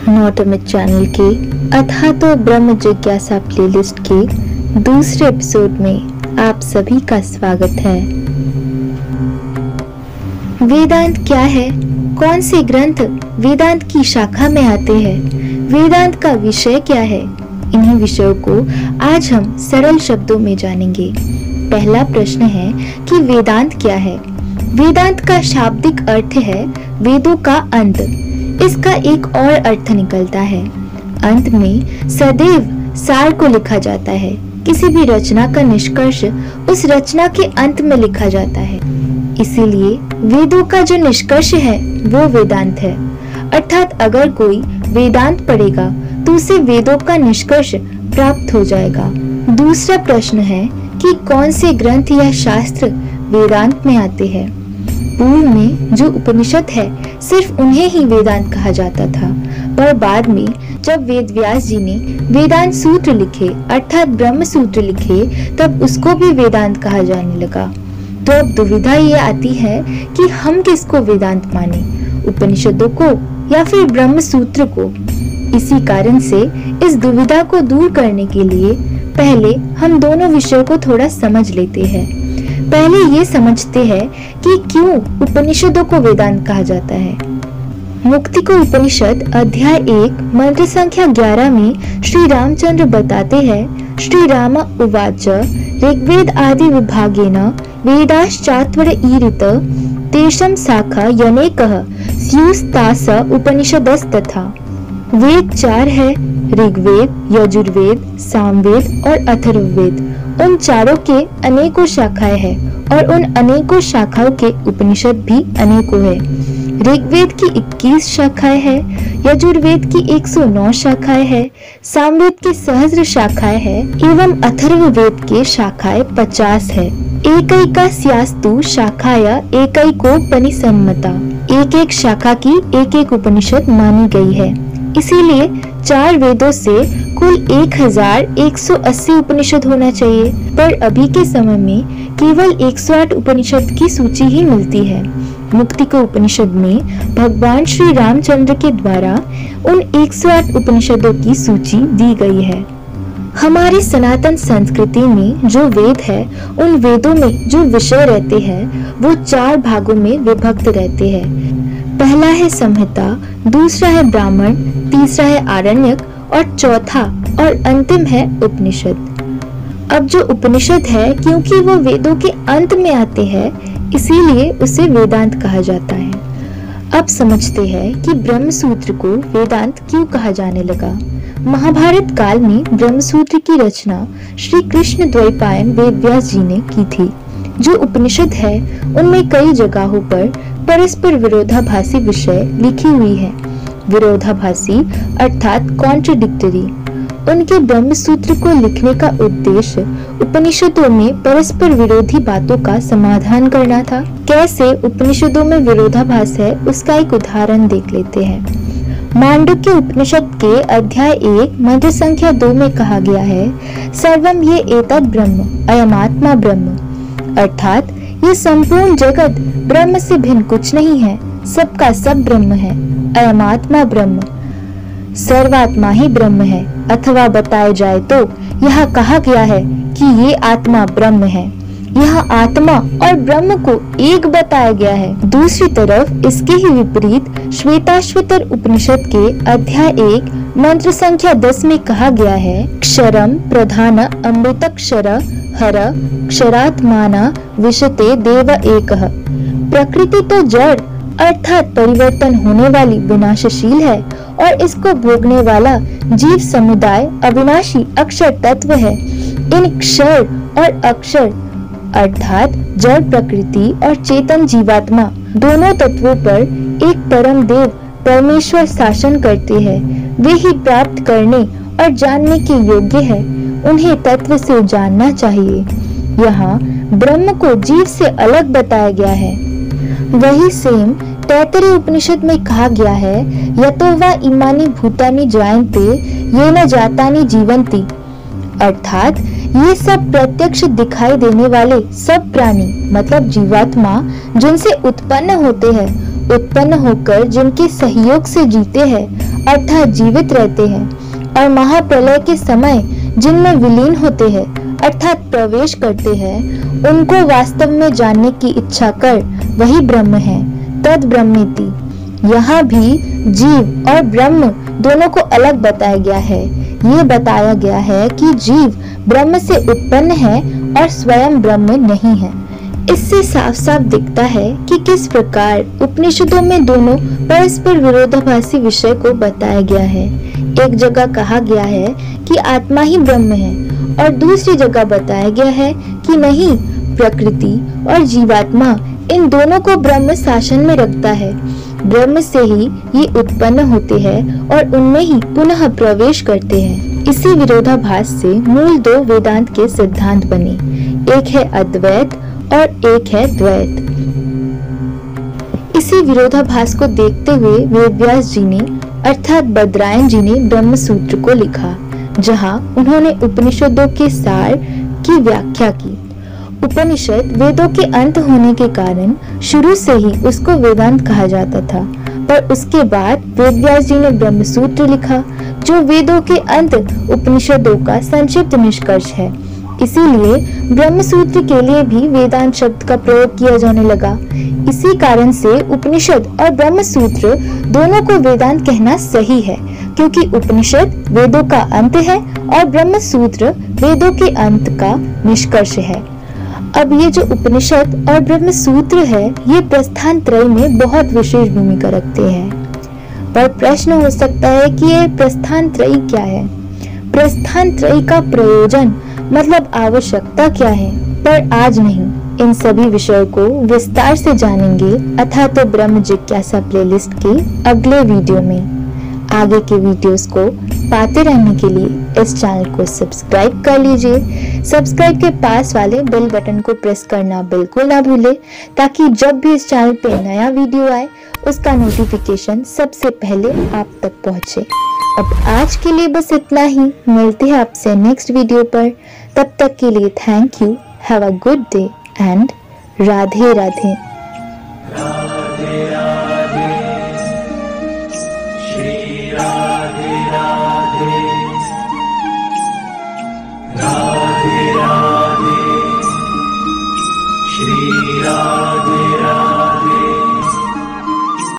नॉटमिक channel के अथा तो ब्रह्म जिज्ञासा प्लेलिस्ट के दूसरे एपिसोड में आप सभी का स्वागत है। वेदांत क्या है? कौन से ग्रंथ वेदांत की शाखा में आते हैं? वेदांत का विषय क्या है? इन्हीं विषयों को आज हम सरल शब्दों में जानेंगे। पहला प्रश्न है कि वेदांत क्या है? वेदांत का शाब्दिक अर्थ है वेदों का अंत। इसका एक और अर्थ निकलता है। अंत में सदैव सार को लिखा जाता है। किसी भी रचना का निष्कर्ष उस रचना के अंत में लिखा जाता है। इसीलिए वेदों का जो निष्कर्ष है वो वेदांत है। अर्थात अगर कोई वेदांत पढ़ेगा तो उसे वेदों का निष्कर्ष प्राप्त हो जाएगा। दूसरा प्रश्न है कि कौन से ग्रंथ या शास्त्र वेदांत में आते हैं। पूर्व में जो उपनिषद है सिर्फ उन्हें ही वेदांत कहा जाता था, पर बाद में जब वेद व्यास जी ने वेदांत सूत्र लिखे अर्थात ब्रह्म सूत्र लिखे तब उसको भी वेदांत कहा जाने लगा। तो अब दुविधा ये आती है कि हम किसको वेदांत माने, उपनिषदों को या फिर ब्रह्म सूत्र को। इसी कारण से इस दुविधा को दूर करने के लिए पहले हम दोनों विषयों को थोड़ा समझ लेते हैं। पहले ये समझते हैं कि क्यों उपनिषदों को वेदांत कहा जाता है। मुक्ति को उपनिषद अध्याय 1 मंत्र संख्या 11 में श्री रामचंद्र बताते हैं, श्री राम उवाच ऋग्वेद आदि विभागेन वेदाश्चात्वर ईरित तेषां शाखा यनेकः स्युस्तास उपनिषदस्तथा। वेद 4 है, ऋग्वेद, यजुर्वेद, सामवेद और अथर्ववेद। उन चारों के अनेकों शाखाएं हैं और उन अनेकों शाखाओं के उपनिषद भी अनेकों हैं। ऋग्वेद की 21 शाखाएं हैं, यजुर्वेद की 109 शाखाएं हैं, सामवेद की सहस्र शाखाएं हैं एवं अथर्ववेद के शाखाएं 50 है। एकैकास्यास्तु शाखाया एकैकोपनिषन्मता। एक शाखा की एक उपनिषद मानी गई है। इसीलिए 4 वेदों से कुल 1180 उपनिषद होना चाहिए, पर अभी के समय में केवल 108 उपनिषद की सूची ही मिलती है। मुक्ति को उपनिषद में भगवान श्री रामचंद्र के द्वारा उन 108 उपनिषदों की सूची दी गई है। हमारी सनातन संस्कृति में जो वेद है उन वेदों में जो विषय रहते हैं वो 4 भागों में विभक्त रहते हैं। पहला है संहिता, दूसरा है ब्राह्मण, तीसरा है आरण्यक और चौथा और अंतिम है उपनिषद। अब जो उपनिषद है क्योंकि वो वेदों के अंत में आते हैं इसीलिए उसे वेदांत कहा जाता है। अब समझते हैं कि ब्रह्म सूत्र को वेदांत क्यों कहा जाने लगा। महाभारत काल में ब्रह्म सूत्र की रचना श्री कृष्ण द्वैपायन वेद व्यास जी ने की थी। जो उपनिषद है उनमें कई जगहों पर परस्पर विरोधाभासी विषय लिखी हुई है। विरोधाभासी अर्थात कॉन्ट्रडिक्टरी। उनके ब्रह्म सूत्र को लिखने का उद्देश्य उपनिषदों में परस्पर विरोधी बातों का समाधान करना था। कैसे उपनिषदों में विरोधाभास है उसका एक उदाहरण देख लेते हैं। मांडुक्य उपनिषद के अध्याय 1 मंत्र संख्या 2 में कहा गया है, सर्वम ये एतद् ब्रह्म अयमात्मा ब्रह्म। अर्थात ये संपूर्ण जगत ब्रह्म से भिन्न कुछ नहीं है, सबका सब ब्रह्म है। अयमात्मा ब्रह्म, सर्वात्मा ही ब्रह्म है। अथवा बताया जाए तो यह कहा गया है कि ये आत्मा ब्रह्म है। यह आत्मा और ब्रह्म को एक बताया गया है। दूसरी तरफ इसके ही विपरीत श्वेताश्वतर उपनिषद के अध्याय 1 मंत्र संख्या 10 में कहा गया है, क्षरम प्रधान अमृतक्षर हर क्षरात्माना विशते देव एकः। प्रकृति तो जड़ अर्थात परिवर्तन होने वाली विनाशशील है और इसको भोगने वाला जीव समुदाय अविनाशी अक्षर तत्व है। इन क्षर और अक्षर अर्थात जड़ प्रकृति और चेतन जीवात्मा दोनों तत्वों पर एक परम देव परमेश्वर शासन करते हैं। वे ही प्राप्त करने और जानने के योग्य है। उन्हें तत्व से जानना चाहिए। यहाँ ब्रह्म को जीव से अलग बताया गया है। वही सेम तैत्तिरीय उपनिषद में कहा गया है, यतो वा इमानि भूतानि जायन्ते येन जातानि जीवन्ति। अर्थात ये सब प्रत्यक्ष दिखाई देने वाले सब प्राणी मतलब जीवात्मा जिनसे उत्पन्न होते हैं, उत्पन्न होकर जिनके सहयोग से जीते हैं, अर्थात जीवित रहते हैं, और महाप्रलय के समय जिनमें विलीन होते हैं अर्थात प्रवेश करते हैं, उनको वास्तव में जानने की इच्छा कर वही ब्रह्म है। तद ब्रह्मेति। यहाँ भी जीव और ब्रह्म दोनों को अलग बताया गया है। ये बताया गया है कि जीव ब्रह्म से उत्पन्न है और स्वयं ब्रह्म नहीं है। इससे साफ साफ दिखता है कि किस प्रकार उपनिषदों में दोनों परस्पर विरोधाभासी विषय को बताया गया है। एक जगह कहा गया है कि आत्मा ही ब्रह्म है, और दूसरी जगह बताया गया है कि नहीं, प्रकृति और जीवात्मा इन दोनों को ब्रह्म शासन में रखता है। ब्रह्म से ही ये उत्पन्न होते हैं और उनमें ही पुनः प्रवेश करते हैं। इसी विरोधाभास से मूल दो वेदांत के सिद्धांत बने, एक है अद्वैत और एक है द्वैत। इसी विरोधाभास को देखते हुए वेदव्यास जी ने अर्थात बद्रायन जी ने ब्रह्म सूत्र को लिखा, जहां उन्होंने उपनिषदों के सार की व्याख्या की। उपनिषद वेदों के अंत होने के कारण शुरू से ही उसको वेदांत कहा जाता था, पर उसके बाद वेदव्यास जी ने ब्रह्म सूत्र लिखा, जो वेदों के अंत उपनिषदों का संक्षिप्त निष्कर्ष है। इसीलिए ब्रह्म सूत्र के लिए भी वेदांत शब्द का प्रयोग किया जाने लगा। इसी कारण से उपनिषद और ब्रह्म सूत्र दोनों को वेदांत कहना सही है, क्योंकि उपनिषद वेदों का अंत है और ब्रह्म सूत्र वेदों के अंत का निष्कर्ष है। अब ये जो उपनिषद और ब्रह्म सूत्र है, ये प्रस्थान त्रय में बहुत विशेष भूमिका रखते हैं। पर प्रश्न हो सकता है कि ये प्रस्थान त्रय क्या है? प्रस्थान त्रय का प्रयोजन मतलब आवश्यकता क्या है? पर आज नहीं, इन सभी विषयों को विस्तार से जानेंगे अथा तो ब्रह्म जिज्ञासा प्लेलिस्ट के अगले वीडियो में। आगे के वीडियोस को पाते रहने के लिए इस चैनल को सब्सक्राइब कर लीजिए। सब्सक्राइब के पास वाले बेल बटन को प्रेस करना बिल्कुल ना भूले, ताकि जब भी इस चैनल पे नया वीडियो आए उसका नोटिफिकेशन सबसे पहले आप तक पहुंचे। अब आज के लिए बस इतना ही, मिलते हैं आपसे नेक्स्ट वीडियो पर। तब तक के लिए thank you, have a good day and Radhe Radhe. Radhe Radhe Shri Radhe Radhe Radhe Radhe Shri Radhe.